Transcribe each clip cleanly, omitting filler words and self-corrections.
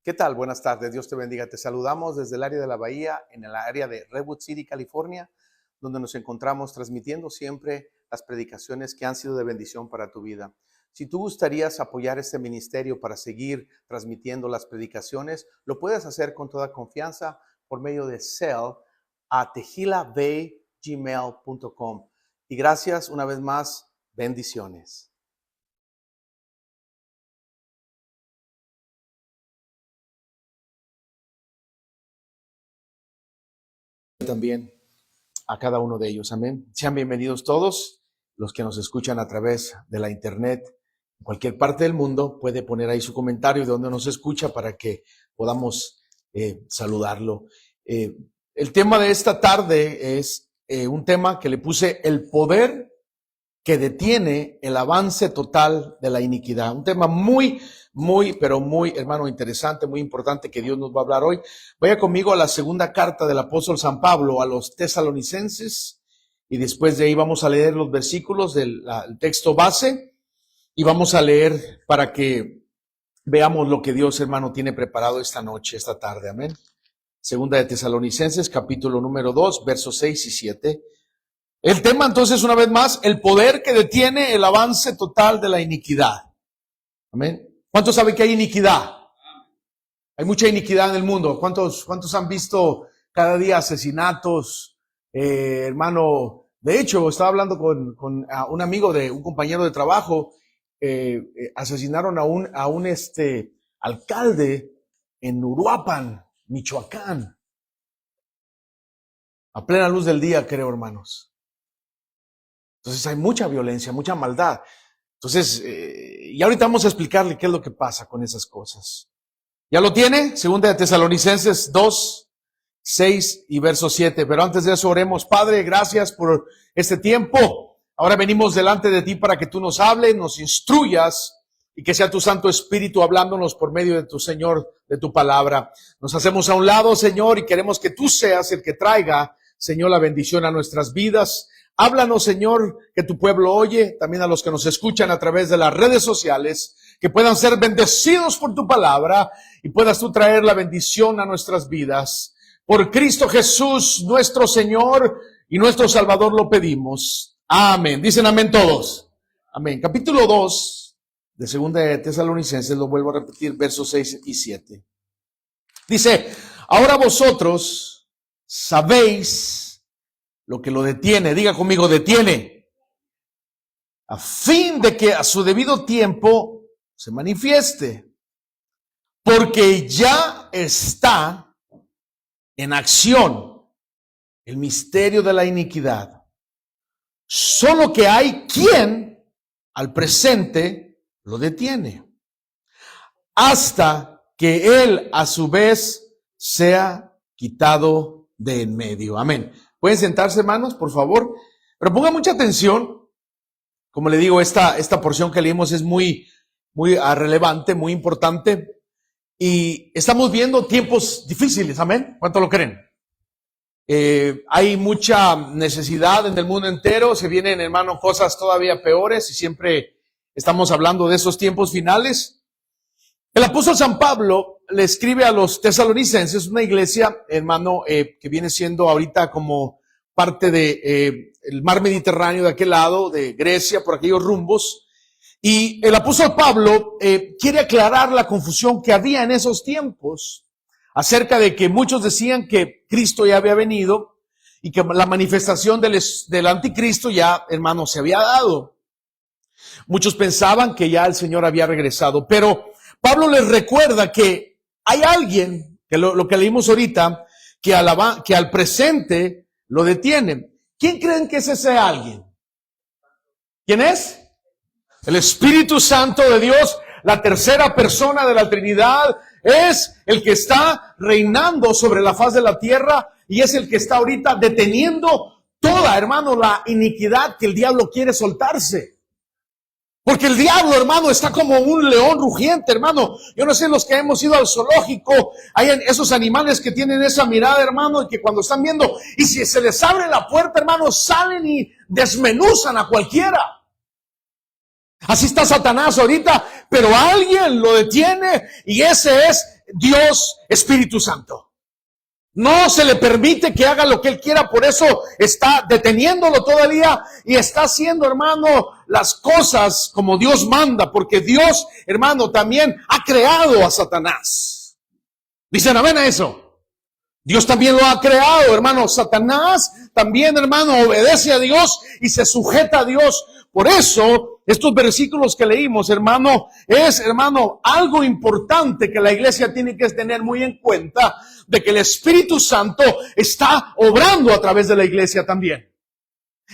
¿Qué tal? Buenas tardes, Dios te bendiga. Te saludamos desde el área de la Bahía, en el área de Redwood City, California, donde nos encontramos transmitiendo siempre las predicaciones que han sido de bendición para tu vida. Si tú gustarías apoyar este ministerio para seguir transmitiendo las predicaciones, lo puedes hacer con toda confianza por medio de Zelle a tejilabaygmail.com. Y gracias una vez más, bendiciones. También a cada uno de ellos, amén. Sean bienvenidos todos los que nos escuchan a través de la internet. En cualquier parte del mundo puede poner ahí su comentario de donde nos escucha para que podamos saludarlo. El tema de esta tarde es un tema que le puse: el poder que detiene el avance total de la iniquidad. Un tema muy, hermano, interesante, muy importante, que Dios nos va a hablar hoy. Vaya conmigo a la segunda carta del apóstol San Pablo a los tesalonicenses, y después de ahí vamos a leer los versículos del texto base, y vamos a leer para que veamos lo que Dios, hermano, tiene preparado esta noche, esta tarde, amén. Segunda de Tesalonicenses, capítulo número 2, versos 6 y 7. El tema entonces, una vez más, el poder que detiene el avance total de la iniquidad. Amén. ¿Cuántos saben que hay iniquidad? Hay mucha iniquidad en el mundo. ¿Cuántos han visto cada día asesinatos? Hermano, de hecho, estaba hablando con un amigo de un compañero de trabajo. Asesinaron a un alcalde en Uruapan, Michoacán. A plena luz del día, creo, hermanos. Entonces hay mucha violencia, mucha maldad. Entonces, y ahorita vamos a explicarle qué es lo que pasa con esas cosas. ¿Ya lo tiene? Segunda de Tesalonicenses 2, 6 y verso 7. Pero antes de eso oremos. Padre, gracias por este tiempo. Ahora venimos delante de ti para que tú nos hables, nos instruyas, y que sea tu Santo Espíritu hablándonos por medio de tu Señor, de tu palabra. Nos hacemos a un lado, Señor, y queremos que tú seas el que traiga, Señor, la bendición a nuestras vidas. Háblanos, Señor, que tu pueblo oye, también a los que nos escuchan a través de las redes sociales, que puedan ser bendecidos por tu palabra y puedas tú traer la bendición a nuestras vidas. Por Cristo Jesús, nuestro Señor y nuestro Salvador, lo pedimos. Amén. Dicen amén todos. Amén. Capítulo 2 de Segunda de Tesalonicenses, lo vuelvo a repetir, versos 6 y 7. Dice: ahora vosotros sabéis lo que lo detiene. Diga conmigo, detiene. A fin de que a su debido tiempo se manifieste. Porque ya está en acción el misterio de la iniquidad. Solo que hay quien al presente lo detiene, hasta que él a su vez sea quitado de en medio. Amén. ¿Pueden sentarse, hermanos, por favor? Pero pongan mucha atención. Como le digo, esta porción que leímos es muy relevante, muy importante. Y estamos viendo tiempos difíciles, amén. ¿Cuánto lo creen? Hay mucha necesidad en el mundo entero. Se vienen, hermano, cosas todavía peores, y siempre estamos hablando de esos tiempos finales. El apóstol San Pablo le escribe a los tesalonicenses, una iglesia, hermano, que viene siendo ahorita como parte de el mar Mediterráneo, de aquel lado, de Grecia, por aquellos rumbos. Y el apóstol Pablo quiere aclarar la confusión que había en esos tiempos acerca de que muchos decían que Cristo ya había venido y que la manifestación del anticristo ya, hermano, se había dado. Muchos pensaban que ya el Señor había regresado, pero Pablo les recuerda que hay alguien, que lo que leímos ahorita, que al presente lo detiene. ¿Quién creen que es ese alguien? ¿Quién es? El Espíritu Santo de Dios, la tercera persona de la Trinidad, es el que está reinando sobre la faz de la tierra, y es el que está ahorita deteniendo toda, hermano, la iniquidad que el diablo quiere soltarse. Porque el diablo, hermano, está como un león rugiente, hermano. Yo no sé, los que hemos ido al zoológico, hay esos animales que tienen esa mirada, hermano, y que cuando están viendo, y si se les abre la puerta, hermano, salen y desmenuzan a cualquiera. Así está Satanás ahorita, pero alguien lo detiene, y ese es Dios Espíritu Santo. No se le permite que haga lo que Él quiera, por eso está deteniéndolo todavía y está haciendo, hermano, las cosas como Dios manda, porque Dios, hermano, también ha creado a Satanás. ¿Dicen amén a eso? Dios también lo ha creado, hermano. Satanás también, hermano, obedece a Dios y se sujeta a Dios. Por eso, estos versículos que leímos, hermano, es, hermano, algo importante que la iglesia tiene que tener muy en cuenta, de que el Espíritu Santo está obrando a través de la iglesia también.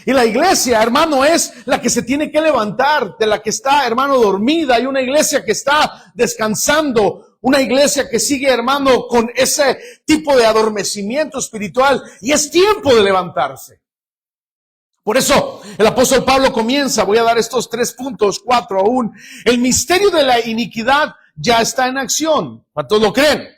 Y la iglesia, hermano, es la que se tiene que levantar, de la que está, hermano, dormida. Hay una iglesia que está descansando, una iglesia que sigue, hermano, con ese tipo de adormecimiento espiritual, y es tiempo de levantarse. Por eso el apóstol Pablo comienza, voy a dar estos 3 puntos, 4 aún. El misterio de la iniquidad ya está en acción. ¿Cuántos lo creen?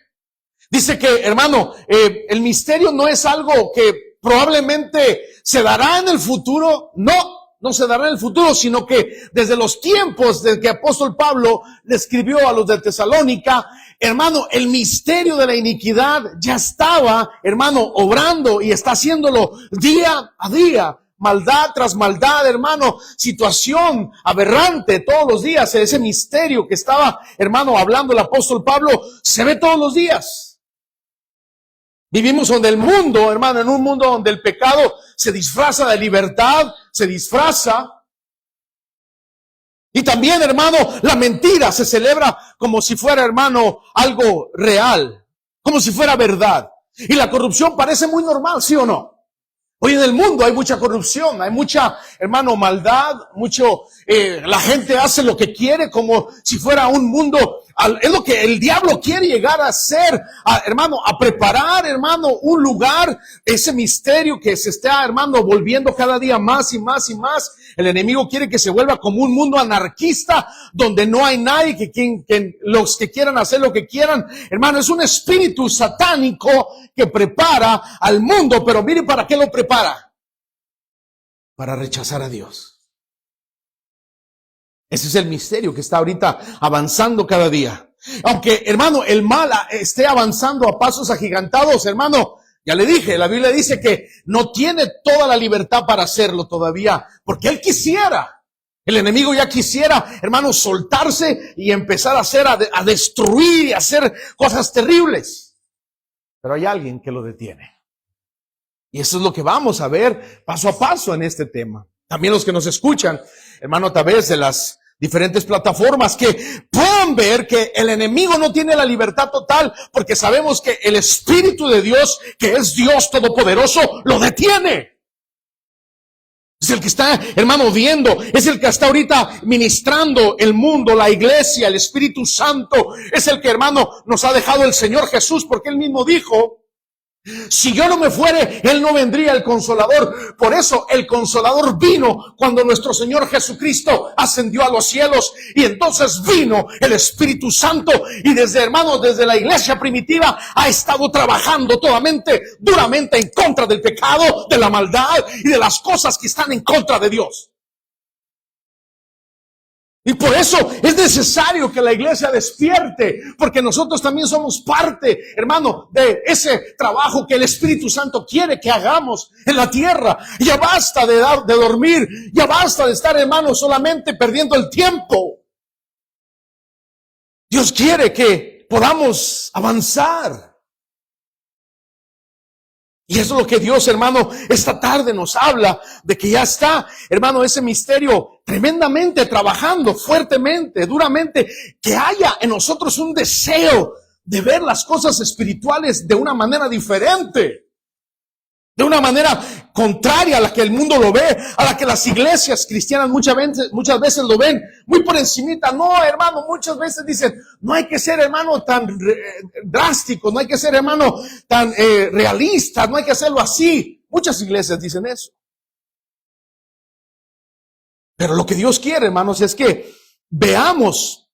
Dice que, hermano, el misterio no es algo que probablemente se dará en el futuro. No se dará en el futuro, sino que desde los tiempos de que apóstol Pablo le escribió a los de Tesalónica, hermano, el misterio de la iniquidad ya estaba, hermano, obrando y está haciéndolo día a día. Maldad tras maldad, hermano, situación aberrante todos los días. Ese misterio que estaba, hermano, hablando el apóstol Pablo, se ve todos los días. Vivimos donde el mundo, hermano, en un mundo donde el pecado se disfraza de libertad, se disfraza. Y también, hermano, la mentira se celebra como si fuera, hermano, algo real, como si fuera verdad. Y la corrupción parece muy normal, ¿sí o no? Hoy en el mundo hay mucha corrupción, hay mucha, hermano, maldad, la gente hace lo que quiere como si fuera un mundo, es lo que el diablo quiere llegar a hacer, hermano, a preparar, hermano, un lugar, ese misterio que se está, hermano, volviendo cada día más y más y más. El enemigo quiere que se vuelva como un mundo anarquista, donde no hay nadie que los que quieran hacer lo que quieran. Hermano, es un espíritu satánico que prepara al mundo, pero mire para qué lo prepara. Para rechazar a Dios. Ese es el misterio que está ahorita avanzando cada día. Aunque, hermano, el mal esté avanzando a pasos agigantados, hermano, ya le dije, la Biblia dice que no tiene toda la libertad para hacerlo todavía, porque él quisiera. El enemigo ya quisiera, hermano, soltarse y empezar a destruir y a hacer cosas terribles. Pero hay alguien que lo detiene. Y eso es lo que vamos a ver paso a paso en este tema. También los que nos escuchan, hermano, a través de las diferentes plataformas, que puedan ver que el enemigo no tiene la libertad total, porque sabemos que el Espíritu de Dios, que es Dios Todopoderoso, lo detiene. Es el que está, hermano, viendo, es el que está ahorita ministrando el mundo, la iglesia, el Espíritu Santo, es el que, hermano, nos ha dejado el Señor Jesús, porque Él mismo dijo, si yo no me fuere, Él no vendría el Consolador. Por eso el Consolador vino cuando nuestro Señor Jesucristo ascendió a los cielos. Y entonces vino el Espíritu Santo. Y desde la iglesia primitiva ha estado trabajando duramente en contra del pecado, de la maldad y de las cosas que están en contra de Dios. Y por eso es necesario que la iglesia despierte, porque nosotros también somos parte, hermano, de ese trabajo que el Espíritu Santo quiere que hagamos en la tierra. Ya basta de dormir, ya basta de estar, hermano, solamente perdiendo el tiempo. Dios quiere que podamos avanzar. Y eso es lo que Dios, hermano, esta tarde nos habla, de que ya está, hermano, ese misterio tremendamente trabajando, fuertemente, duramente, que haya en nosotros un deseo de ver las cosas espirituales de una manera diferente. De una manera contraria a la que el mundo lo ve, a la que las iglesias cristianas muchas veces lo ven muy por encimita. No, hermano, muchas veces dicen, no hay que ser, hermano, tan drástico, no hay que ser, hermano, tan realista, no hay que hacerlo así. Muchas iglesias dicen eso. Pero lo que Dios quiere, hermanos, es que veamos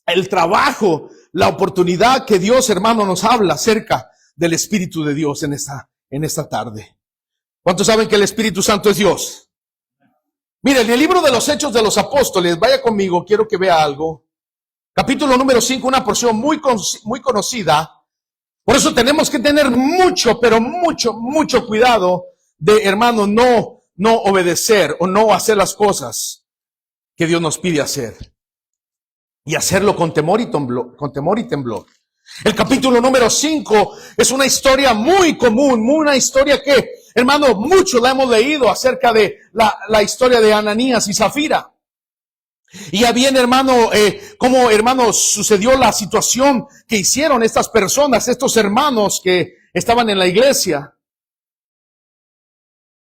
el trabajo, la oportunidad que Dios, hermano, nos habla acerca del Espíritu de Dios en esta tarde. ¿Cuántos saben que el Espíritu Santo es Dios? Mire, en el libro de los Hechos de los Apóstoles, vaya conmigo, quiero que vea algo. Capítulo número 5, una porción muy conocida. Por eso tenemos que tener mucho, pero mucho cuidado de, hermano, no obedecer o no hacer las cosas que Dios nos pide hacer. Y hacerlo con temor y temblor. El capítulo número 5 es una historia muy común, una historia que, hermano, mucho la hemos leído acerca de la historia de Ananías y Zafira. Y ya bien, hermano, cómo, hermano, sucedió la situación que hicieron estas personas, estos hermanos que estaban en la iglesia.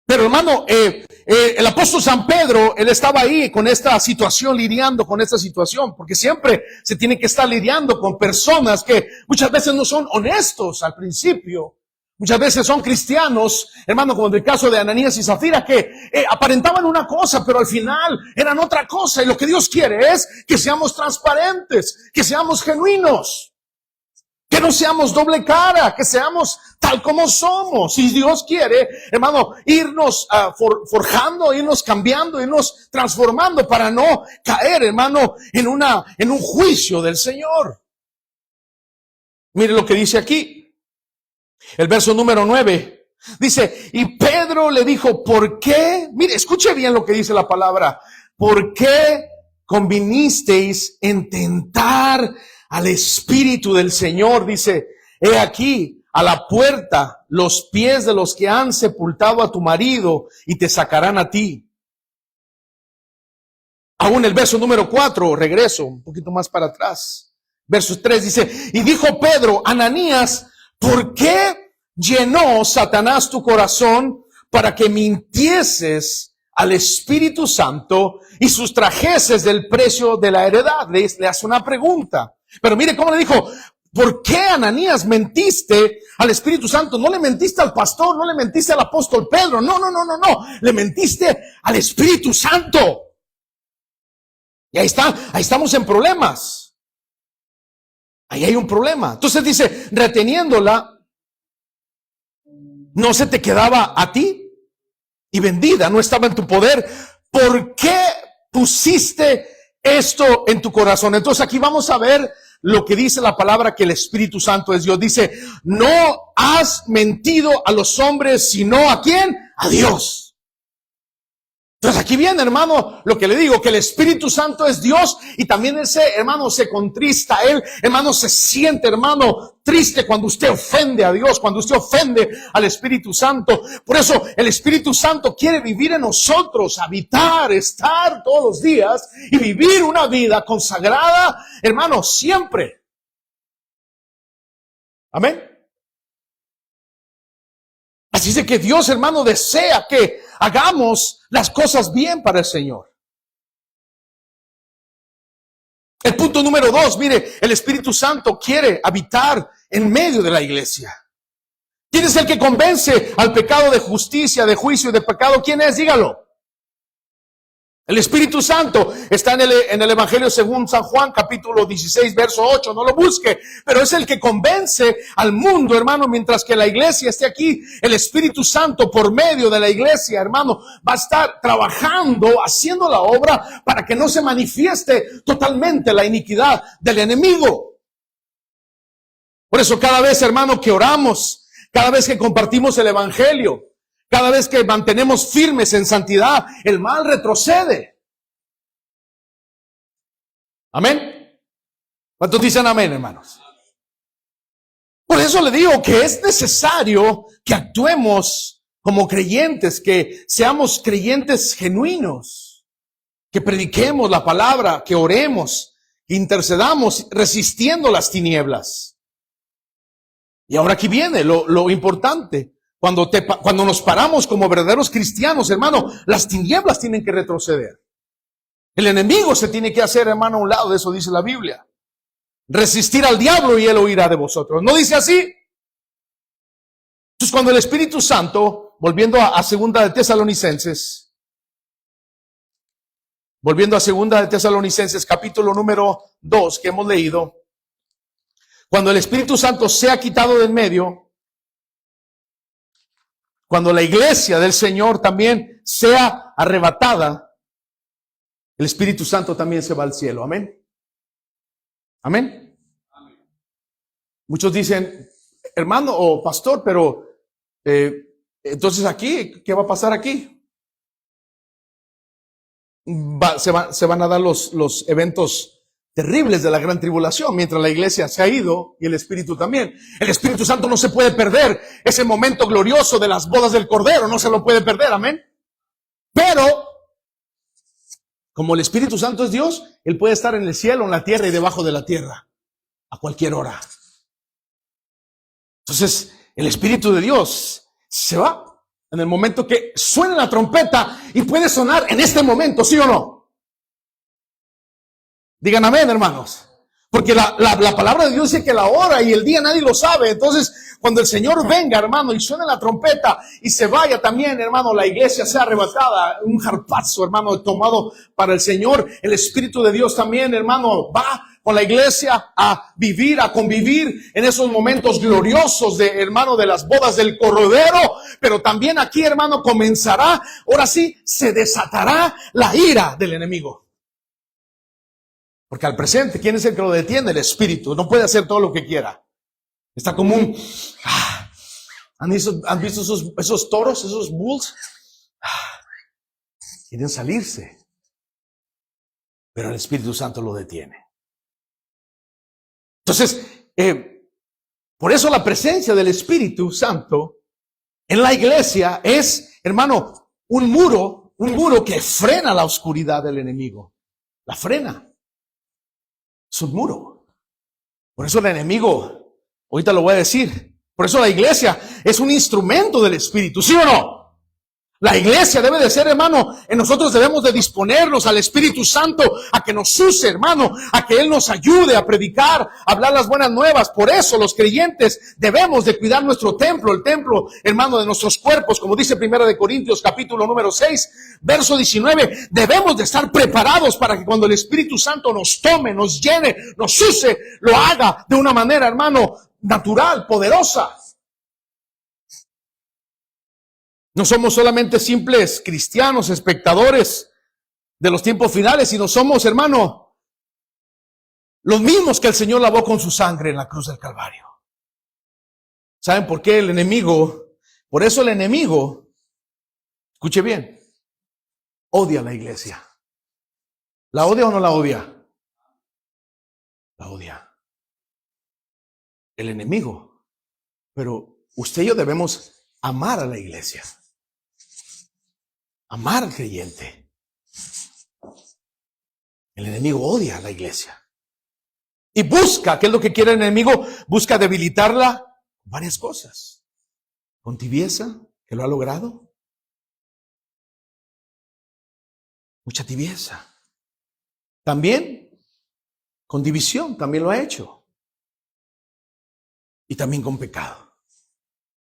Pero, hermano, el apóstol San Pedro, él estaba ahí con esta situación, lidiando con esta situación, porque siempre se tiene que estar lidiando con personas que muchas veces no son honestos al principio. Muchas veces son cristianos, hermano, como en el caso de Ananías y Zafira, que aparentaban una cosa, pero al final eran otra cosa. Y lo que Dios quiere es que seamos transparentes, que seamos genuinos, que no seamos doble cara, que seamos tal como somos. Y Dios quiere, hermano, irnos forjando, irnos cambiando, irnos transformando para no caer, hermano, en un juicio del Señor. Mire lo que dice aquí. El verso número 9 dice, y Pedro le dijo, ¿por qué? Mire, escuche bien lo que dice la palabra. ¿Por qué convinisteis en tentar al Espíritu del Señor? Dice, he aquí a la puerta los pies de los que han sepultado a tu marido y te sacarán a ti. Aún el verso número 4, regreso un poquito más para atrás. Verso 3 dice, y dijo Pedro, Ananías, ¿por qué llenó Satanás tu corazón para que mintieses al Espíritu Santo y sustrajeses del precio de la heredad? Le hace una pregunta. Pero mire cómo le dijo, ¿por qué, Ananías, mentiste al Espíritu Santo? No le mentiste al pastor, no le mentiste al apóstol Pedro, no. Le mentiste al Espíritu Santo. Y ahí estamos en problemas. Ahí hay un problema. Entonces dice, reteniéndola, no se te quedaba a ti y vendida, no estaba en tu poder. ¿Por qué pusiste esto en tu corazón? Entonces aquí vamos a ver lo que dice la palabra, que el Espíritu Santo es Dios. Dice, no has mentido a los hombres, sino ¿a quién? A Dios. Entonces aquí viene, hermano, lo que le digo, que el Espíritu Santo es Dios y también ese, hermano, se contrista. Él, hermano, se siente, hermano, triste cuando usted ofende a Dios, cuando usted ofende al Espíritu Santo. Por eso el Espíritu Santo quiere vivir en nosotros, habitar, estar todos los días y vivir una vida consagrada, hermano, siempre. Amén. Así es de que Dios, hermano, desea que hagamos las cosas bien para el Señor. El punto número 2, mire, el Espíritu Santo quiere habitar en medio de la iglesia. ¿Quién es el que convence al pecado de justicia, de juicio y de pecado? ¿Quién es? Dígalo. El Espíritu Santo está en el Evangelio según San Juan, capítulo 16, verso 8. No lo busque, pero es el que convence al mundo, hermano, mientras que la iglesia esté aquí. El Espíritu Santo, por medio de la iglesia, hermano, va a estar trabajando, haciendo la obra para que no se manifieste totalmente la iniquidad del enemigo. Por eso cada vez, hermano, que oramos, cada vez que compartimos el Evangelio, cada vez que mantenemos firmes en santidad, el mal retrocede. Amén. ¿Cuántos dicen amén, hermanos? Por eso le digo que es necesario que actuemos como creyentes, que seamos creyentes genuinos, que prediquemos la palabra, que oremos, que intercedamos resistiendo las tinieblas. Y ahora aquí viene lo importante. Cuando nos paramos como verdaderos cristianos, hermano, las tinieblas tienen que retroceder. El enemigo se tiene que hacer, hermano, a un lado. De eso dice la Biblia. Resistir al diablo y él huirá de vosotros. ¿No dice así? Entonces, cuando el Espíritu Santo, volviendo a segunda de Tesalonicenses, capítulo número 2 que hemos leído, cuando el Espíritu Santo sea quitado del medio, cuando la iglesia del Señor también sea arrebatada, el Espíritu Santo también se va al cielo. Amén. Amén. Muchos dicen, hermano o pastor, pero entonces aquí, ¿qué va a pasar aquí? Se van a dar los eventos terribles de la gran tribulación, mientras la iglesia se ha ido y el Espíritu también. El Espíritu Santo no se puede perder ese momento glorioso de las bodas del Cordero, no se lo puede perder, amén. Pero, como el Espíritu Santo es Dios, Él puede estar en el cielo, en la tierra y debajo de la tierra, a cualquier hora. Entonces, el Espíritu de Dios se va en el momento que suene la trompeta, y puede sonar en este momento, ¿sí o no? Digan amén, hermanos. Porque la palabra de Dios dice que la hora y el día nadie lo sabe. Entonces, cuando el Señor venga, hermano, y suene la trompeta y se vaya también, hermano, la iglesia sea arrebatada, un harpazo, hermano, tomado para el Señor, el Espíritu de Dios también, hermano, va con la iglesia a vivir, a convivir en esos momentos gloriosos de, hermano, de las bodas del Cordero. Pero también aquí, hermano, comenzará, ahora sí, se desatará la ira del enemigo. Porque al presente, ¿quién es el que lo detiene? El Espíritu. No puede hacer todo lo que quiera. Está como un... ¿Han visto esos toros, esos bulls? Quieren salirse. Pero el Espíritu Santo lo detiene. Entonces, por eso la presencia del Espíritu Santo en la iglesia es, hermano, un muro que frena la oscuridad del enemigo. La frena. Es un muro. Por eso el enemigo, ahorita lo voy a decir, por eso la iglesia es un instrumento del Espíritu, ¿sí o no? La iglesia debe de ser, hermano, nosotros debemos de disponernos al Espíritu Santo a que nos use, hermano, a que Él nos ayude a predicar, a hablar las buenas nuevas. Por eso los creyentes debemos de cuidar nuestro templo, el templo, hermano, de nuestros cuerpos, como dice 1 Corintios capítulo número 6, verso 19. Debemos de estar preparados para que cuando el Espíritu Santo nos tome, nos llene, nos use, lo haga de una manera, hermano, natural, poderosa. No somos solamente simples cristianos, espectadores de los tiempos finales, sino somos, hermano, los mismos que el Señor lavó con su sangre en la cruz del Calvario. ¿Saben por qué el enemigo? Por eso el enemigo, escuche bien, odia a la iglesia. ¿La odia o no la odia? La odia. El enemigo. Pero usted y yo debemos amar a la iglesia. Amar al creyente. El enemigo odia a la iglesia. Y busca, ¿qué es lo que quiere el enemigo? Busca debilitarla. Varias cosas. Con tibieza, que lo ha logrado. Mucha tibieza. También con división, también lo ha hecho. Y también con pecado.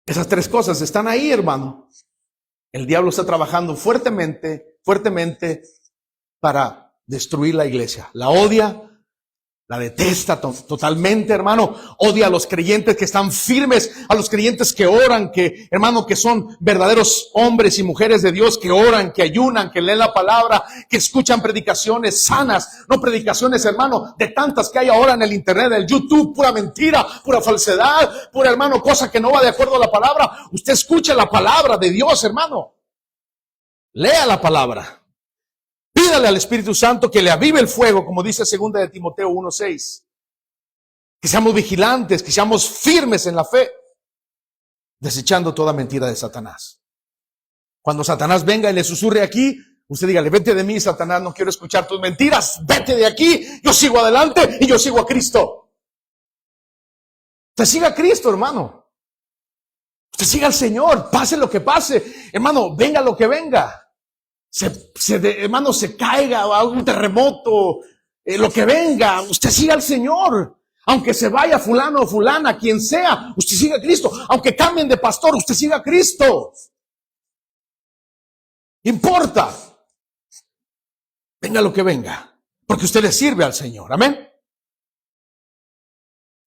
Esas tres cosas están ahí, hermano. El diablo está trabajando fuertemente para destruir la iglesia. La odia, la detesta totalmente, hermano. Odia a los creyentes que están firmes, a los creyentes que oran, que, hermano, que son verdaderos hombres y mujeres de Dios, que oran, que ayunan, que leen la palabra, que escuchan predicaciones sanas, no predicaciones, hermano, de tantas que hay ahora en el internet, el YouTube, pura mentira, pura falsedad, pura, hermano, cosa que no va de acuerdo a la palabra. Usted escuche la palabra de Dios, hermano. Lea la palabra. Pídale al Espíritu Santo que le avive el fuego, como dice 2 de Timoteo 1:6. Que seamos vigilantes, que seamos firmes en la fe, desechando toda mentira de Satanás. Cuando Satanás venga y le susurre aquí, usted dígale: vete de mí, Satanás, no quiero escuchar tus mentiras, vete de aquí, yo sigo adelante y yo sigo a Cristo. Usted siga a Cristo, hermano. Usted siga al Señor, pase lo que pase, hermano, venga lo que venga. Hermano, se caiga a un terremoto, lo que venga, usted siga al Señor. Aunque se vaya fulano o fulana, quien sea, usted siga a Cristo. Aunque cambien de pastor, usted siga a Cristo. Importa. Venga lo que venga, porque usted le sirve al Señor. Amén.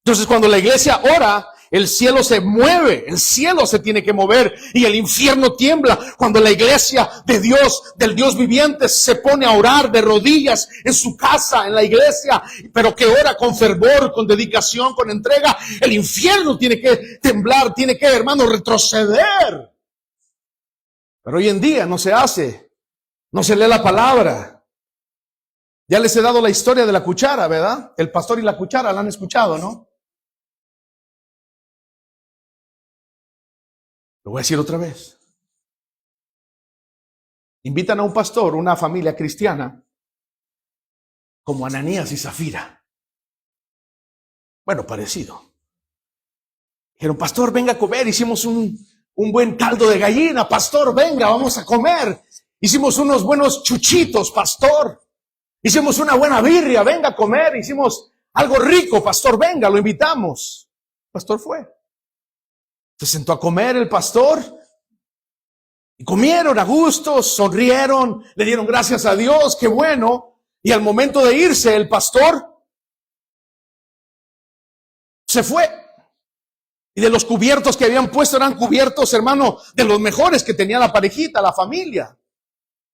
Entonces, cuando la iglesia ora, El cielo se mueve, el cielo se tiene que mover y el infierno tiembla cuando la iglesia de Dios, del Dios viviente, se pone a orar de rodillas en su casa, en la iglesia, pero que ora con fervor, con dedicación, con entrega. El infierno tiene que temblar, tiene que, hermano, retroceder. Pero hoy en día no se hace, no se lee la palabra. Ya les he dado la historia de la cuchara, ¿verdad? El pastor y la cuchara, la han escuchado, ¿no? Lo voy a decir otra vez. Invitan a un pastor, una familia cristiana, como Ananías y Zafira. Bueno, parecido. Dijeron, pastor, venga a comer. Hicimos un buen caldo de gallina. Pastor, venga, vamos a comer. Hicimos unos buenos chuchitos, pastor. Hicimos una buena birria, venga a comer. Hicimos algo rico, pastor, venga, lo invitamos. El pastor fue. Se sentó a comer el pastor y comieron a gusto, sonrieron, le dieron gracias a Dios, qué bueno. Y al momento de irse, el pastor se fue. Y de los cubiertos que habían puesto eran cubiertos, hermano, de los mejores que tenía la parejita, la familia.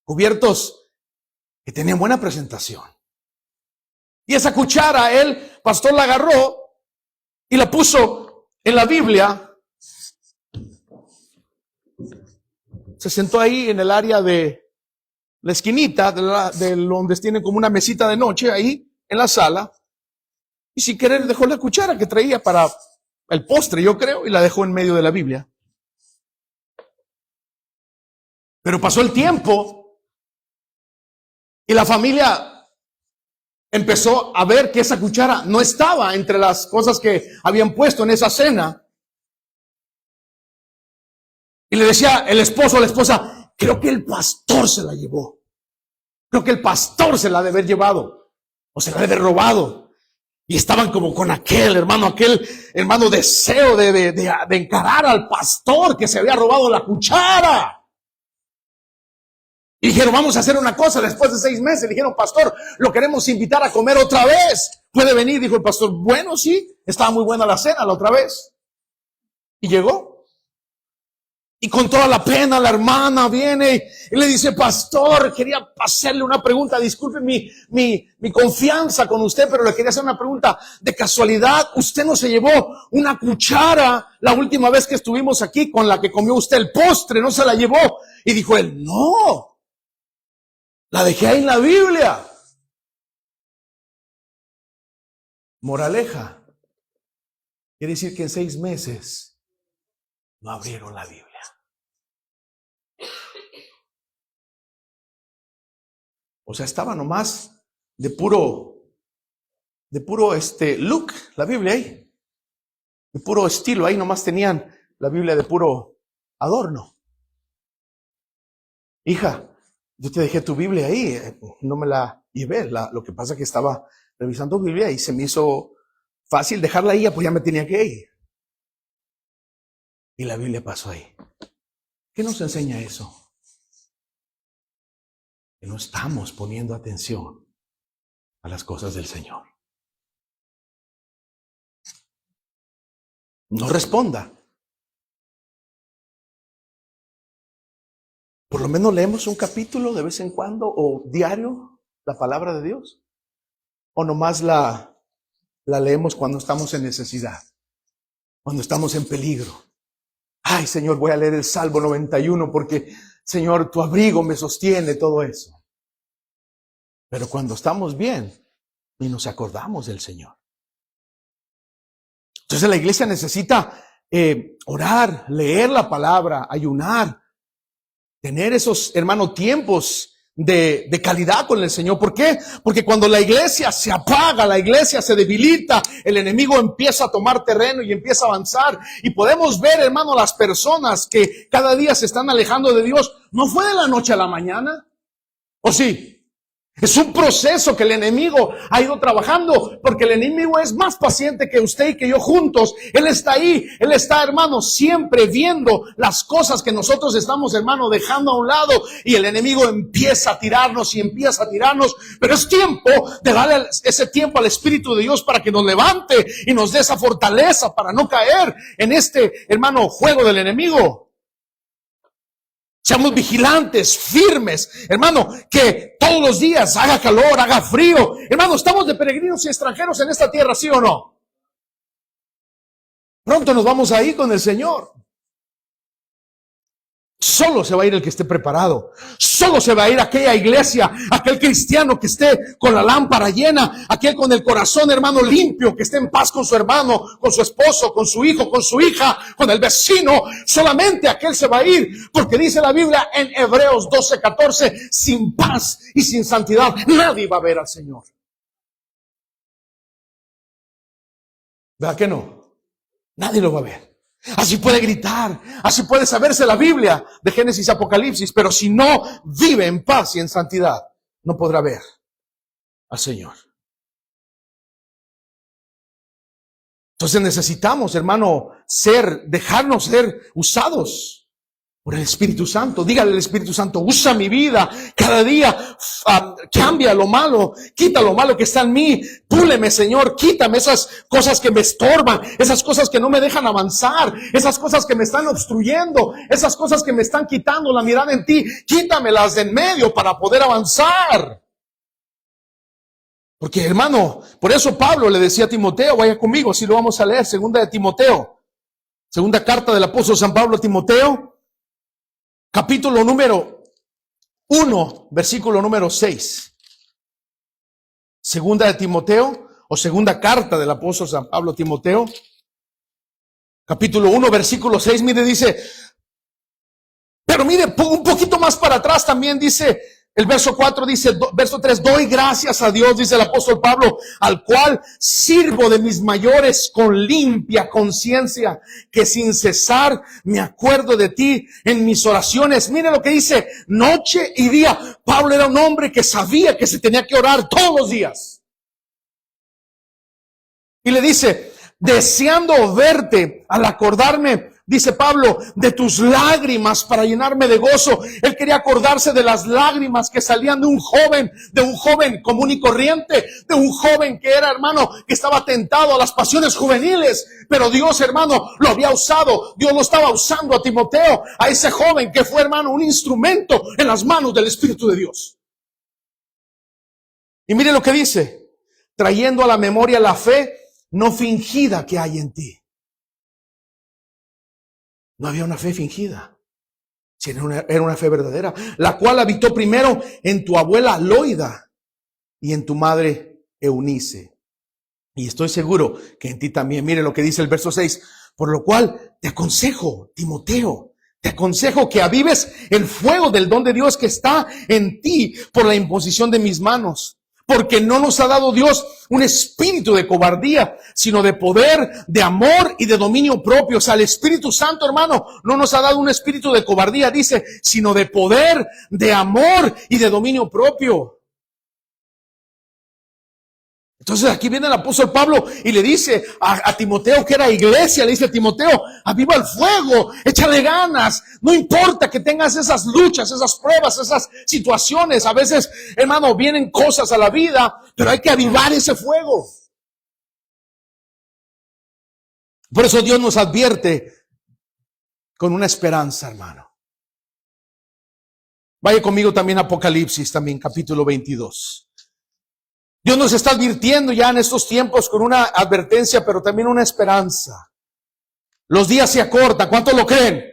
Cubiertos que tenían buena presentación. Y esa cuchara, el pastor la agarró y la puso en la Biblia. Se sentó ahí en el área de la esquinita, de donde tienen como una mesita de noche, ahí en la sala. Y sin querer dejó la cuchara que traía para el postre, yo creo, y la dejó en medio de la Biblia. Pero pasó el tiempo y la familia empezó a ver que esa cuchara no estaba entre las cosas que habían puesto en esa cena. Y le decía el esposo a la esposa, creo que el pastor se la llevó. Creo que el pastor se la ha de haber llevado. O se la ha de haber robado. Y estaban como con aquel hermano deseo de encarar al pastor que se había robado la cuchara. Y dijeron, vamos a hacer una cosa. Después de 6 meses, dijeron, pastor, lo queremos invitar a comer otra vez. ¿Puede venir? Dijo el pastor, bueno, sí. Estaba muy buena la cena la otra vez. Y llegó. Y con toda la pena la hermana viene y le dice, pastor, quería hacerle una pregunta, disculpe mi confianza con usted, pero le quería hacer una pregunta. De casualidad, ¿usted no se llevó una cuchara la última vez que estuvimos aquí con la que comió usted el postre? ¿No se la llevó? Y dijo él, no, la dejé ahí en la Biblia. Moraleja, quiere decir que en 6 meses no abrieron la Biblia. O sea, estaba nomás de puro look, la Biblia ahí. De puro estilo, ahí nomás tenían la Biblia de puro adorno. Hija, yo te dejé tu Biblia ahí, no me la llevé. Lo que pasa es que estaba revisando Biblia y se me hizo fácil dejarla ahí, pues ya me tenía que ir. Y la Biblia pasó ahí. ¿Qué nos enseña eso? Que no estamos poniendo atención a las cosas del Señor. No responda. Por lo menos leemos un capítulo de vez en cuando o diario la palabra de Dios. O nomás la leemos cuando estamos en necesidad, cuando estamos en peligro. Ay, Señor, voy a leer el Salmo 91 porque, Señor, tu abrigo me sostiene, todo eso. Pero cuando estamos bien, ni nos acordamos del Señor. Entonces la iglesia necesita orar, leer la palabra, ayunar, tener esos, hermano, tiempos de calidad con el Señor. ¿Por qué? Porque cuando la iglesia se apaga, la iglesia se debilita, el enemigo empieza a tomar terreno y empieza a avanzar. Y podemos ver, hermano, las personas que cada día se están alejando de Dios. ¿No fue de la noche a la mañana? ¿O sí? Es un proceso que el enemigo ha ido trabajando, porque el enemigo es más paciente que usted y que yo juntos. Él está ahí, él está, hermano, siempre viendo las cosas que nosotros estamos, hermano, dejando a un lado, y el enemigo empieza a tirarnos y empieza a tirarnos. Pero es tiempo de darle ese tiempo al Espíritu de Dios para que nos levante y nos dé esa fortaleza para no caer en este, hermano, juego del enemigo. Seamos vigilantes, firmes, hermano, que todos los días haga calor, haga frío. Hermano, estamos de peregrinos y extranjeros en esta tierra, ¿sí o no? Pronto nos vamos a ir con el Señor. Solo se va a ir el que esté preparado. Solo se va a ir aquella iglesia, aquel cristiano que esté con la lámpara llena, aquel con el corazón, hermano, limpio, que esté en paz con su hermano, con su esposo, con su hijo, con su hija, con el vecino. Solamente aquel se va a ir, porque dice la Biblia en Hebreos 12:14, sin paz y sin santidad nadie va a ver al Señor. ¿Verdad que no? Nadie lo va a ver. Así puede gritar, así puede saberse la Biblia de Génesis a Apocalipsis, pero si no vive en paz y en santidad, no podrá ver al Señor. Entonces necesitamos, hermano, dejarnos ser usados por el Espíritu Santo. Dígale al Espíritu Santo, usa mi vida cada día, cambia lo malo, quita lo malo que está en mí, púleme, Señor, quítame esas cosas que me estorban, esas cosas que no me dejan avanzar, esas cosas que me están obstruyendo, esas cosas que me están quitando la mirada en ti, quítamelas de en medio para poder avanzar. Porque, hermano, por eso Pablo le decía a Timoteo, vaya conmigo, si lo vamos a leer, segunda de Timoteo, segunda carta del apóstol San Pablo a Timoteo, capítulo número 1, versículo número 6. Segunda de Timoteo, o segunda carta del apóstol San Pablo a Timoteo, capítulo 1, versículo 6, mire, dice, pero mire, un poquito más para atrás también dice, el verso 4 dice, verso 3, doy gracias a Dios, dice el apóstol Pablo, al cual sirvo de mis mayores con limpia conciencia, que sin cesar me acuerdo de ti en mis oraciones. Mire lo que dice, noche y día. Pablo era un hombre que sabía que se tenía que orar todos los días. Y le dice, deseando verte, al acordarme, dice Pablo, de tus lágrimas para llenarme de gozo. Él quería acordarse de las lágrimas que salían de un joven común y corriente, de un joven que era, hermano, que estaba tentado a las pasiones juveniles. Pero Dios, hermano, lo había usado. Dios lo estaba usando a Timoteo, a ese joven que fue, hermano, un instrumento en las manos del Espíritu de Dios. Y mire lo que dice, trayendo a la memoria la fe no fingida que hay en ti. No había una fe fingida, sino era una fe verdadera, la cual habitó primero en tu abuela Loida y en tu madre Eunice. Y estoy seguro que en ti también. Mire lo que dice el verso 6. Por lo cual te aconsejo, Timoteo, te aconsejo que avives el fuego del don de Dios que está en ti por la imposición de mis manos. Porque no nos ha dado Dios un espíritu de cobardía, sino de poder, de amor y de dominio propio. O sea, el Espíritu Santo, hermano, no nos ha dado un espíritu de cobardía, dice, sino de poder, de amor y de dominio propio. Entonces aquí viene el apóstol Pablo y le dice a Timoteo, que era iglesia, le dice a Timoteo, aviva el fuego, échale ganas, no importa que tengas esas luchas, esas pruebas, esas situaciones. A veces, hermano, vienen cosas a la vida, pero hay que avivar ese fuego. Por eso Dios nos advierte con una esperanza, hermano. Vaya conmigo también a Apocalipsis, también capítulo 22. Dios nos está advirtiendo ya en estos tiempos con una advertencia, pero también una esperanza. Los días se acortan, ¿cuántos lo creen?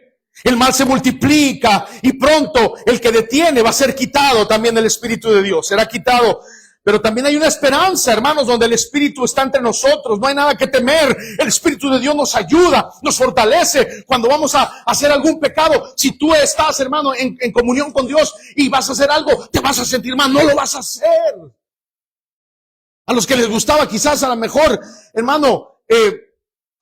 El mal se multiplica y pronto el que detiene va a ser quitado también del Espíritu de Dios, será quitado. Pero también hay una esperanza, hermanos, donde el Espíritu está entre nosotros. No hay nada que temer. El Espíritu de Dios nos ayuda, nos fortalece cuando vamos a hacer algún pecado. Si tú estás, hermano, en comunión con Dios y vas a hacer algo, te vas a sentir mal, no lo vas a hacer. A los que les gustaba quizás a lo mejor, hermano,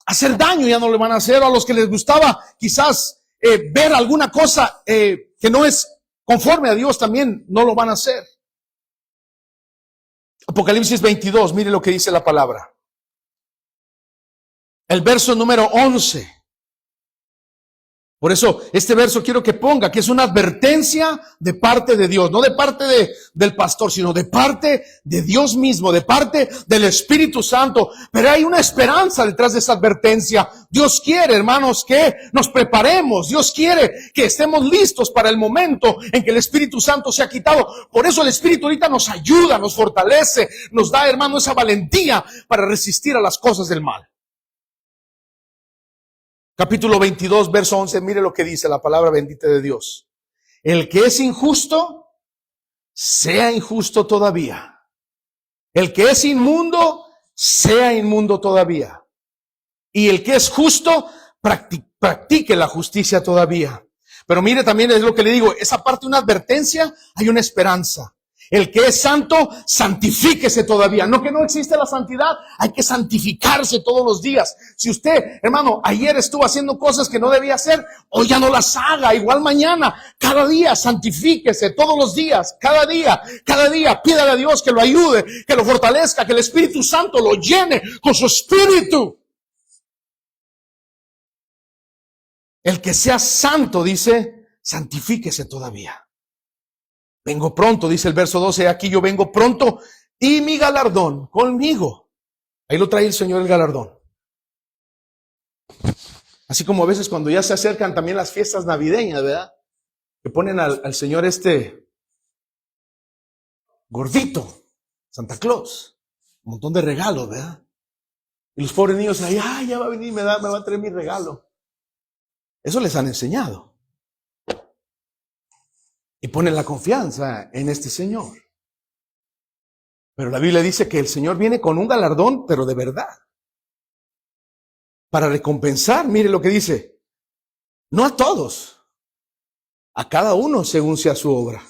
hacer daño, ya no le van a hacer. A los que les gustaba quizás ver alguna cosa que no es conforme a Dios, también no lo van a hacer. Apocalipsis 22, mire lo que dice la palabra. El verso número 11. Por eso, este verso quiero que ponga que es una advertencia de parte de Dios, no de parte del pastor, sino de parte de Dios mismo, de parte del Espíritu Santo. Pero hay una esperanza detrás de esa advertencia. Dios quiere, hermanos, que nos preparemos. Dios quiere que estemos listos para el momento en que el Espíritu Santo sea quitado. Por eso el Espíritu ahorita nos ayuda, nos fortalece, nos da, hermano, esa valentía para resistir a las cosas del mal. Capítulo 22, verso 11, mire lo que dice la palabra bendita de Dios. El que es injusto, sea injusto todavía. El que es inmundo, sea inmundo todavía. Y el que es justo, practique la justicia todavía. Pero mire también, es lo que le digo, esa parte, una advertencia, hay una esperanza. El que es santo, santifíquese todavía. No que no existe la santidad, hay que santificarse todos los días. Si usted, hermano, ayer estuvo haciendo cosas que no debía hacer, hoy ya no las haga. Igual mañana, cada día santifíquese, todos los días, cada día, pídale a Dios que lo ayude, que lo fortalezca, que el Espíritu Santo lo llene con su Espíritu. El que sea santo, dice, santifíquese todavía. Vengo pronto, dice el verso 12, aquí yo vengo pronto y mi galardón conmigo. Ahí lo trae el Señor, el galardón. Así como a veces cuando ya se acercan también las fiestas navideñas, ¿verdad? Que ponen al Señor gordito, Santa Claus, un montón de regalos, ¿verdad? Y los pobres niños ahí, ya va a venir, me va a traer mi regalo. Eso les han enseñado. Y ponen la confianza en este Señor. Pero la Biblia dice que el Señor viene con un galardón, pero de verdad. Para recompensar, mire lo que dice. No a todos, a cada uno según sea su obra.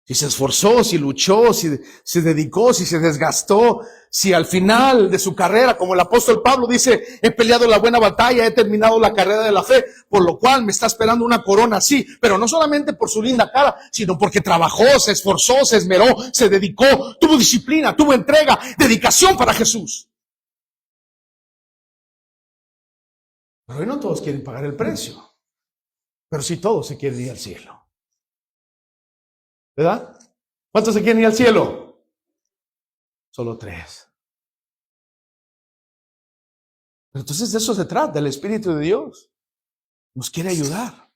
Si se esforzó, si luchó, si se dedicó, si se desgastó, si al final de su carrera, como el apóstol Pablo dice, he peleado la buena batalla, he terminado la carrera de la fe, por lo cual me está esperando una corona así, pero no solamente por su linda cara, sino porque trabajó, se esforzó, se esmeró, se dedicó, tuvo disciplina, tuvo entrega, dedicación para Jesús. Pero hoy no todos quieren pagar el precio, pero sí todos se quieren ir al cielo. ¿Verdad? ¿Cuántos se quieren ir al cielo? Solo 3. Pero entonces de eso se trata, el Espíritu de Dios. Nos quiere ayudar.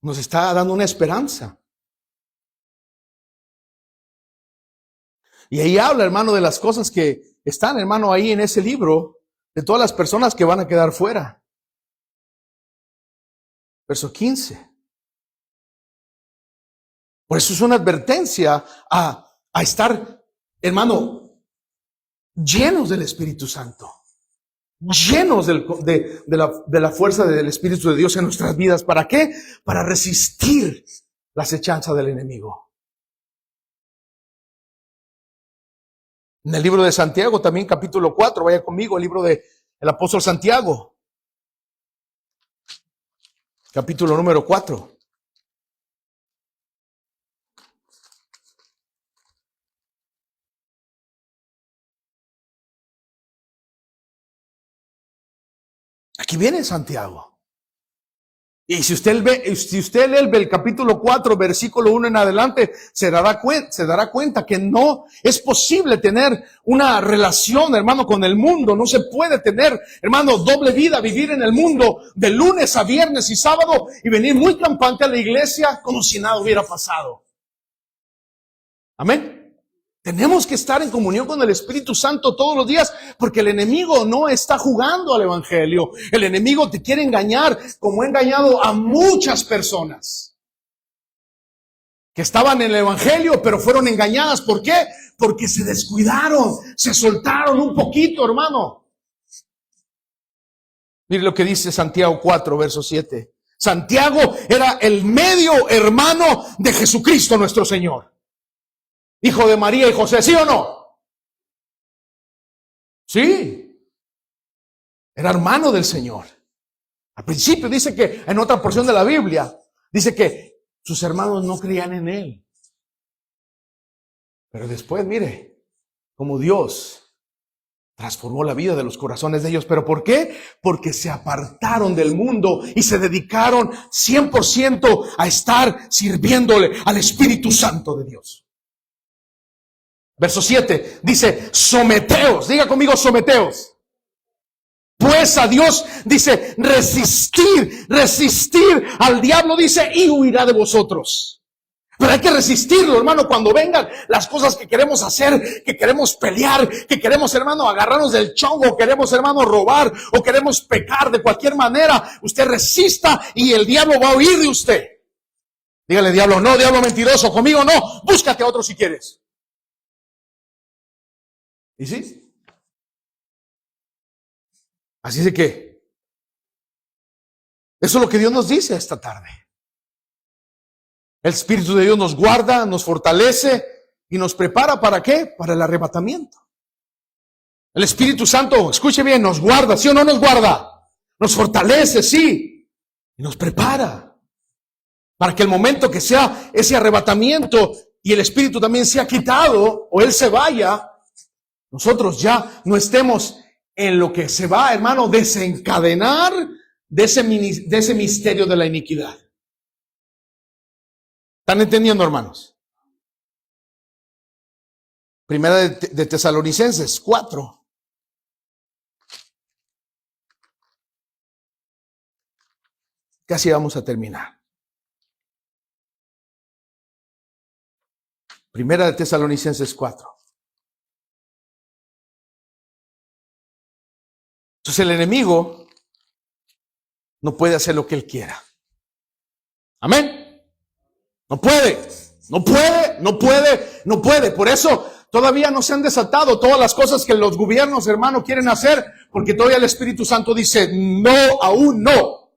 Nos está dando una esperanza. Y ahí habla, hermano, de las cosas que están, hermano, ahí en ese libro, de todas las personas que van a quedar fuera. Verso 15. Por eso es una advertencia a estar, hermano, llenos del Espíritu Santo, llenos de la fuerza del Espíritu de Dios en nuestras vidas. ¿Para qué? Para resistir la acechanza del enemigo. En el libro de Santiago, también capítulo 4, vaya conmigo, el libro del apóstol Santiago, capítulo número 4. Aquí viene Santiago. Y si usted lee el capítulo 4, versículo 1 en adelante, se dará cuenta que no es posible tener una relación, hermano, con el mundo. No se puede tener, hermano, doble vida, vivir en el mundo de lunes a viernes y sábado y venir muy campante a la iglesia como si nada hubiera pasado. Amén. Tenemos que estar en comunión con el Espíritu Santo todos los días, porque el enemigo no está jugando al evangelio. El enemigo te quiere engañar, como ha engañado a muchas personas que estaban en el evangelio, pero fueron engañadas. ¿Por qué? Porque se descuidaron, se soltaron un poquito, hermano. Mire lo que dice Santiago 4, verso 7. Santiago era el medio hermano de Jesucristo nuestro Señor. Hijo de María y José, ¿sí o no? Sí. Era hermano del Señor. Al principio dice que, en otra porción de la Biblia, dice que sus hermanos no creían en él. Pero después, mire, como Dios transformó la vida de los corazones de ellos. ¿Pero por qué? Porque se apartaron del mundo y se dedicaron 100% a estar sirviéndole al Espíritu Santo de Dios. Verso 7 dice, someteos. Diga conmigo, someteos. Pues a Dios dice, resistir al diablo, dice, y huirá de vosotros. Pero hay que resistirlo, hermano, cuando vengan las cosas que queremos hacer, que queremos pelear, que queremos, hermano, agarrarnos del chongo, queremos, hermano, robar o queremos pecar de cualquier manera. Usted resista y el diablo va a huir de usted. Dígale, diablo, no, diablo mentiroso, conmigo no, búscate a otro si quieres. ¿Y sí? Así es que eso es lo que Dios nos dice esta tarde. El Espíritu de Dios nos guarda, nos fortalece y nos prepara ¿para qué? Para el arrebatamiento. El Espíritu Santo, escuche bien, nos guarda, ¿sí o no nos guarda? Nos fortalece, sí, y nos prepara para que el momento que sea ese arrebatamiento y el Espíritu también sea quitado o Él se vaya, nosotros ya no estemos en lo que se va, hermano, desencadenar de ese misterio de la iniquidad. ¿Están entendiendo, hermanos? Primera de Tesalonicenses 4. Casi vamos a terminar. Primera de Tesalonicenses 4. Entonces el enemigo no puede hacer lo que él quiera. Amén. No puede. Por eso todavía no se han desatado todas las cosas que los gobiernos, hermano, quieren hacer, porque todavía el Espíritu Santo dice, no, aún no.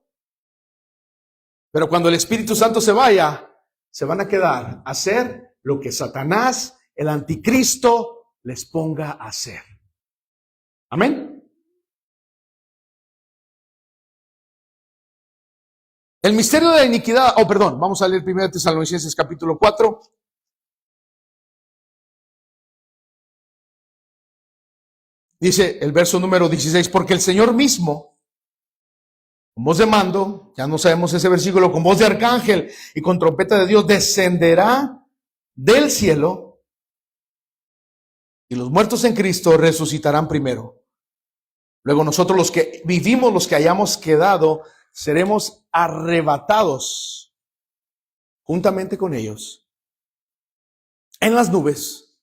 Pero cuando el Espíritu Santo se vaya, se van a quedar a hacer lo que Satanás, el anticristo, les ponga a hacer. Amén. El misterio de la iniquidad, vamos a leer 1 Tesalonicenses capítulo 4. Dice el verso número 16, porque el Señor mismo, con voz de mando, ya no sabemos ese versículo, con voz de arcángel y con trompeta de Dios, descenderá del cielo y los muertos en Cristo resucitarán primero. Luego nosotros los que vivimos, los que hayamos quedado, seremos arrebatados juntamente con ellos en las nubes,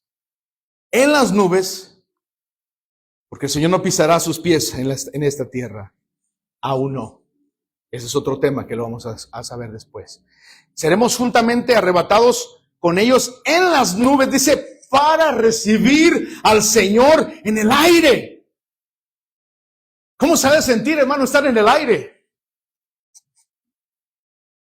porque el Señor no pisará sus pies en esta tierra, aún no. Ese es otro tema que lo vamos a saber después. Seremos juntamente arrebatados con ellos en las nubes, dice, para recibir al Señor en el aire. ¿Cómo se ha de sentir, hermano, estar en el aire?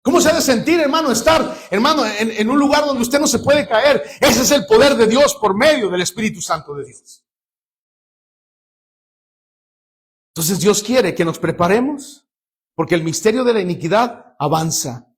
¿Cómo se ha de sentir, hermano, estar, hermano, en un lugar donde usted no se puede caer? Ese es el poder de Dios por medio del Espíritu Santo de Dios. Entonces Dios quiere que nos preparemos, porque el misterio de la iniquidad avanza.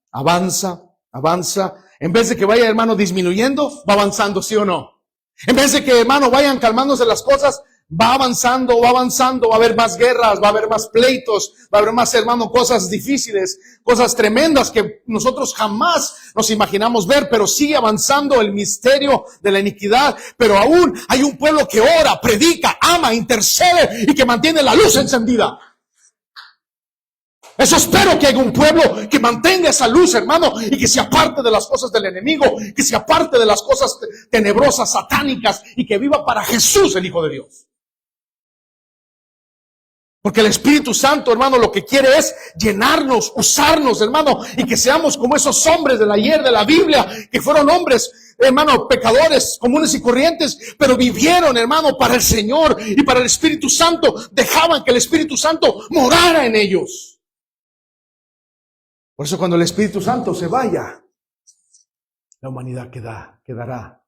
En vez de que vaya, hermano, disminuyendo, va avanzando, ¿sí o no? En vez de que, hermano, vayan calmándose las cosas, va avanzando, va a haber más guerras, va a haber más pleitos, va a haber más, hermano, cosas difíciles, cosas tremendas que nosotros jamás nos imaginamos ver, pero sigue avanzando el misterio de la iniquidad, pero aún hay un pueblo que ora, predica, ama, intercede y que mantiene la luz encendida. Eso espero, que haya un pueblo que mantenga esa luz, hermano, y que se aparte de las cosas del enemigo, que se aparte de las cosas tenebrosas, satánicas, y que viva para Jesús, el Hijo de Dios. Porque el Espíritu Santo, hermano, lo que quiere es llenarnos, usarnos, hermano, y que seamos como esos hombres del ayer de la Biblia, que fueron hombres, hermano, pecadores, comunes y corrientes, pero vivieron, hermano, para el Señor y para el Espíritu Santo. Dejaban que el Espíritu Santo morara en ellos. Por eso cuando el Espíritu Santo se vaya, la humanidad quedará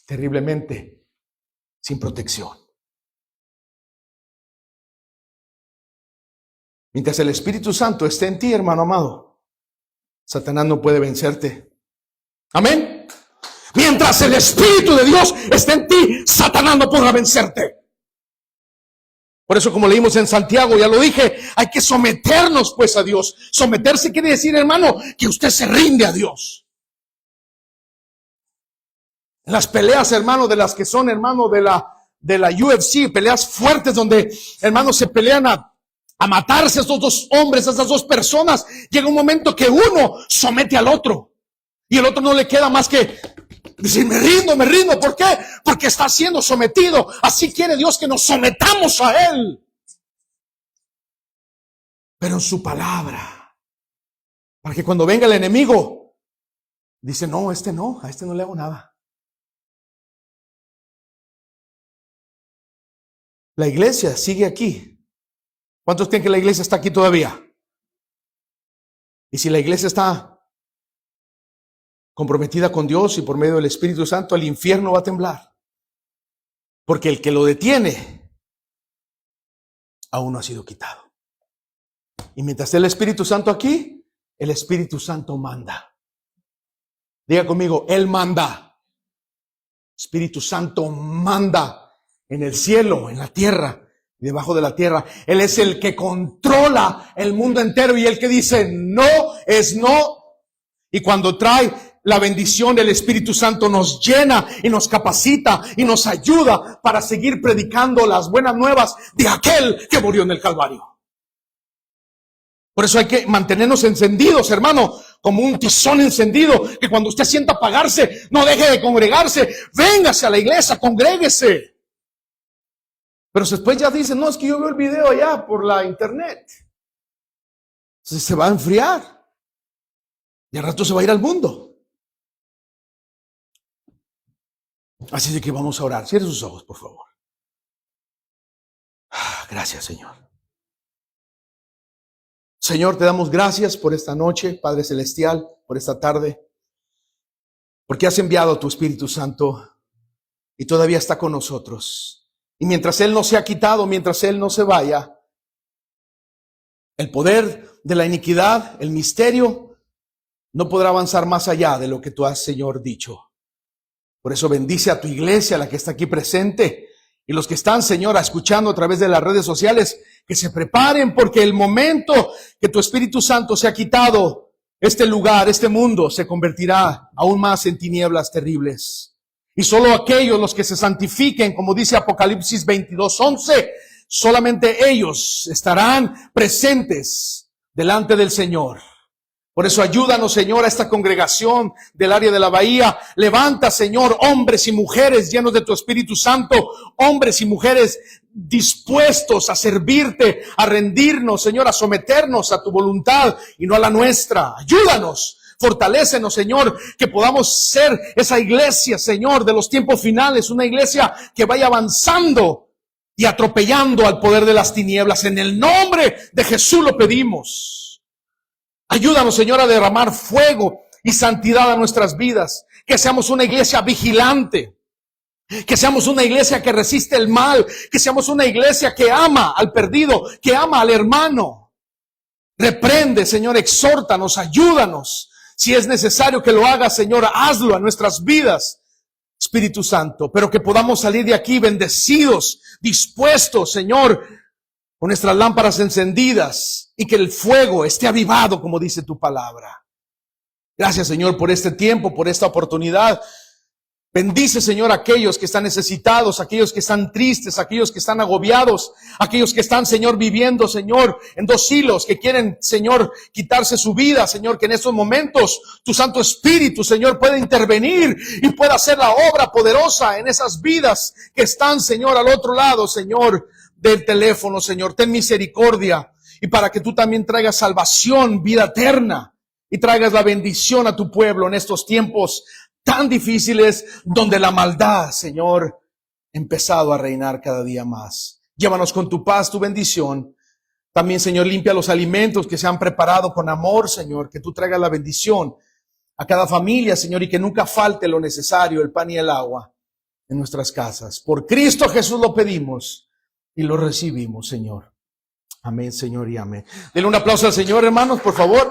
terriblemente sin protección. Mientras el Espíritu Santo esté en ti, hermano amado, Satanás no puede vencerte. Amén. Mientras el Espíritu de Dios esté en ti, Satanás no podrá vencerte. Por eso, como leímos en Santiago, ya lo dije, hay que someternos pues a Dios. Someterse quiere decir, hermano, que usted se rinde a Dios. En las peleas, hermano, de las que son, hermano, de la UFC, peleas fuertes donde, hermanos, se pelean a matarse estos dos hombres, estas dos personas, llega un momento que uno somete al otro y el otro no le queda más que decir, me rindo. ¿Por qué? Porque está siendo sometido. Así quiere Dios que nos sometamos a Él. Pero en su palabra, para que cuando venga el enemigo, dice, no, a este no le hago nada. La iglesia sigue aquí. ¿Cuántos creen que la iglesia está aquí todavía? Y si la iglesia está comprometida con Dios y por medio del Espíritu Santo, el infierno va a temblar. Porque el que lo detiene aún no ha sido quitado. Y mientras esté el Espíritu Santo aquí, el Espíritu Santo manda. Diga conmigo, Él manda. Espíritu Santo manda en el cielo, en la tierra, debajo de la tierra. Él es el que controla el mundo entero y el que dice no es no. Y cuando trae la bendición del Espíritu Santo nos llena y nos capacita y nos ayuda para seguir predicando las buenas nuevas de aquel que murió en el Calvario. Por eso hay que mantenernos encendidos, hermano, como un tizón encendido, que cuando usted sienta apagarse, no deje de congregarse, véngase a la iglesia, congréguese. Pero después ya dicen, no, es que yo veo el video allá por la internet. Entonces se va a enfriar. Y al rato se va a ir al mundo. Así de que vamos a orar. Cierre sus ojos, por favor. Gracias, Señor. Señor, te damos gracias por esta noche, Padre Celestial, por esta tarde. Porque has enviado a tu Espíritu Santo y todavía está con nosotros. Y mientras Él no se ha quitado, mientras Él no se vaya, el poder de la iniquidad, el misterio, no podrá avanzar más allá de lo que tú has, Señor, dicho. Por eso bendice a tu iglesia, la que está aquí presente, y los que están, Señor, escuchando a través de las redes sociales, que se preparen, porque el momento que tu Espíritu Santo se ha quitado, este lugar, este mundo, se convertirá aún más en tinieblas terribles. Y solo aquellos los que se santifiquen, como dice Apocalipsis 22:11, solamente ellos estarán presentes delante del Señor. Por eso ayúdanos, Señor, a esta congregación del área de la Bahía. Levanta, Señor, hombres y mujeres llenos de tu Espíritu Santo, hombres y mujeres dispuestos a servirte, a rendirnos, Señor, a someternos a tu voluntad y no a la nuestra. Ayúdanos. Fortalécenos, Señor, que podamos ser esa iglesia, Señor, de los tiempos finales, una iglesia que vaya avanzando y atropellando al poder de las tinieblas. En el nombre de Jesús lo pedimos. Ayúdanos, Señor, a derramar fuego y santidad a nuestras vidas, que seamos una iglesia vigilante, que seamos una iglesia que resiste el mal, que seamos una iglesia que ama al perdido, que ama al hermano. Reprende, Señor, exhórtanos, ayúdanos. Si es necesario que lo haga, Señor, hazlo a nuestras vidas, Espíritu Santo. Pero que podamos salir de aquí bendecidos, dispuestos, Señor, con nuestras lámparas encendidas y que el fuego esté avivado, como dice tu palabra. Gracias, Señor, por este tiempo, por esta oportunidad. Bendice, Señor, a aquellos que están necesitados, aquellos que están tristes, aquellos que están agobiados, aquellos que están, Señor, viviendo, Señor, en dos hilos, que quieren, Señor, quitarse su vida, Señor, que en estos momentos tu Santo Espíritu, Señor, pueda intervenir y pueda hacer la obra poderosa en esas vidas que están, Señor, al otro lado, Señor, del teléfono, Señor. Ten misericordia y para que tú también traigas salvación, vida eterna y traigas la bendición a tu pueblo en estos tiempos tan difíciles donde la maldad, Señor, ha empezado a reinar cada día más. Llévanos con tu paz, tu bendición. También, Señor, limpia los alimentos que se han preparado con amor, Señor, que tú traigas la bendición a cada familia, Señor, y que nunca falte lo necesario, el pan y el agua en nuestras casas. Por Cristo Jesús lo pedimos y lo recibimos, Señor. Amén, Señor, y amén. Denle un aplauso al Señor, hermanos, por favor.